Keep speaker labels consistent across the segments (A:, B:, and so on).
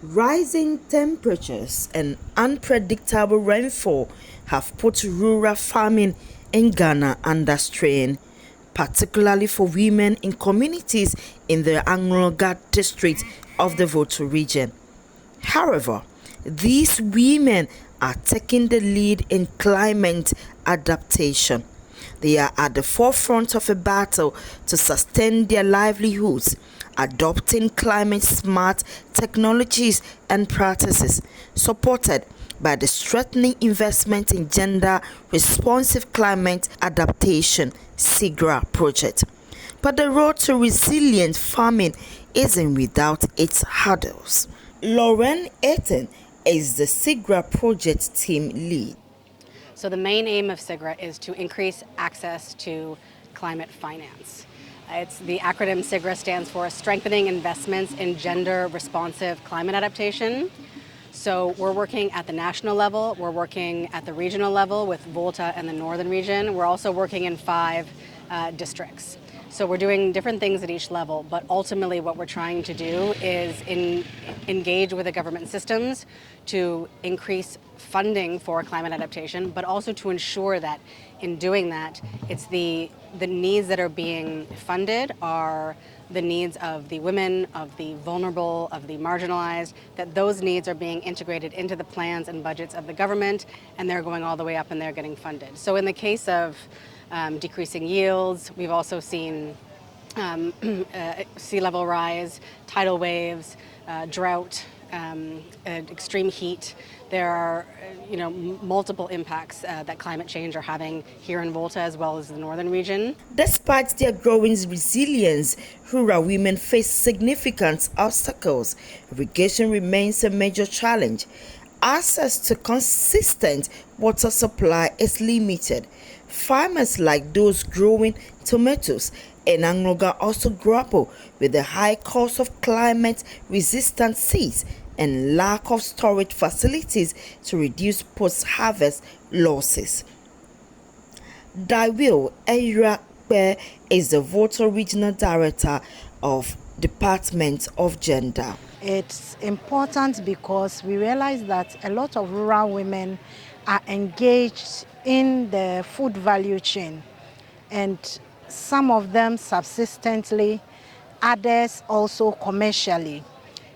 A: Rising temperatures and unpredictable rainfall have put rural farming in Ghana under strain, particularly for women in communities in the Angloga district of the Volta region. However, these women are taking the lead in climate adaptation. They are at the forefront of a battle to sustain their livelihoods, adopting climate-smart technologies and practices, supported by the strengthening investment in gender-responsive climate adaptation (SIGRA) project. But the road to resilient farming isn't without its hurdles. Lauren Eaton is the SIGRA project team lead.
B: So the main aim of SIGRA is to increase access to climate finance. The acronym SIGRA stands for Strengthening Investments in Gender-Responsive Climate Adaptation. So we're working at the national level, we're working at the regional level with Volta and the northern region. We're also working in 5 districts. So we're doing different things at each level, but ultimately what we're trying to do is engage with the government systems to increase funding for climate adaptation, but also to ensure that in doing that, it's the needs that are being funded are the needs of the women, of the vulnerable, of the marginalized, that those needs are being integrated into the plans and budgets of the government, and they're going all the way up and they're getting funded. So in the case of decreasing yields, we've also seen sea level rise, tidal waves, drought, extreme heat. There are multiple impacts that climate change are having here in Volta as well as the northern region.
A: Despite their growing resilience, rural women face significant obstacles. Irrigation remains a major challenge. Access to consistent water supply is limited. Farmers like those growing tomatoes in Angloga also grapple with the high cost of climate-resistant seeds and lack of storage facilities to reduce post-harvest losses. Daiwil Eyrakpe is the Volta Regional Director of Department of Gender.
C: It's important because we realize that a lot of rural women are engaged in the food value chain, and some of them subsistently, others also commercially.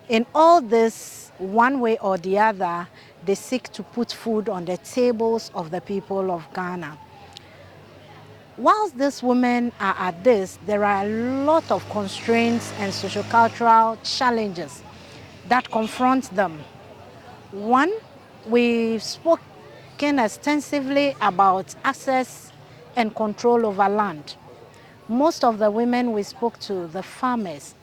C: In all this, one way or the other, they seek to put food on the tables of the people of Ghana. Whilst these women are at this, there are a lot of constraints and sociocultural challenges that confront them. One, we've spoken extensively about access and control over land. Most of the women we spoke to, the farmers,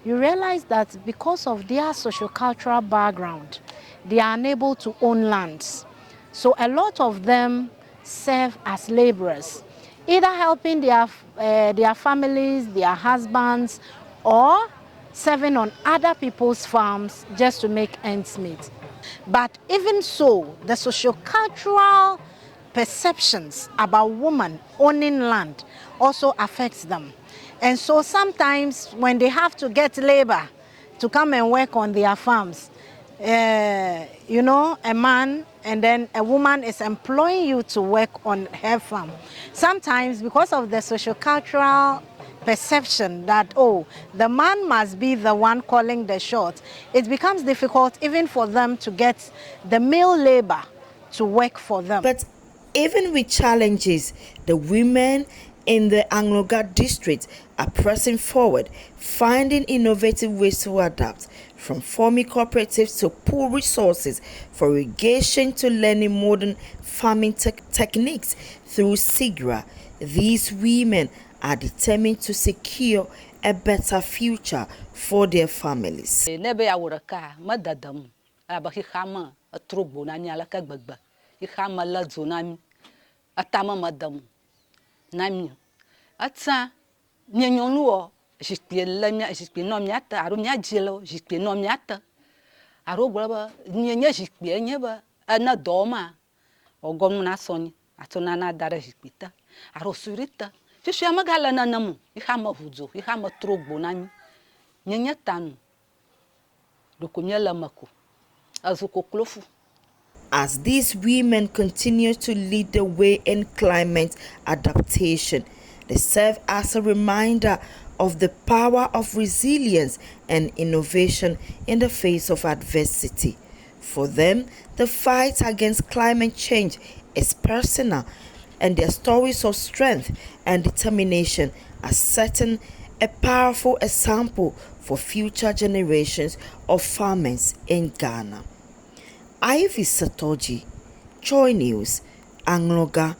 C: you realize that because of their sociocultural background, they are unable to own lands. So a lot of them serve as laborers, either helping their families, their husbands, or serving on other people's farms just to make ends meet. But even so, the sociocultural perceptions about women owning land also affects them. And so sometimes when they have to get labor to come and work on their farms, a man and then a woman is employing you to work on her farm. Sometimes because of the sociocultural perception that, oh, the man must be the one calling the shots, it becomes difficult even for them to get the male labor to work for them.
A: But even with challenges, the women in the Angloga district are pressing forward, finding innovative ways to adapt, from forming cooperatives to pool resources for irrigation to learning modern farming techniques through SIGRA. These women are determined to secure a better future for their families.
D: Atsa nyenyonu jikpi le mia jikpi no miata aro mia jelo jikpi no miata aro gba nyenye jikpi enye ba na doma ogom na soni atona na dare jikpi ta aro surita fifi amagala na namu ihama huzo ihama trogbo na nyenye tanu dokumia la mako azuko klofu.
A: As these women continue to lead the way in climate adaptation, they serve as a reminder of the power of resilience and innovation in the face of adversity. For them, the fight against climate change is personal, and their stories of strength and determination are setting a powerful example for future generations of farmers in Ghana. Ivy Satoji, Joy News, Angloga.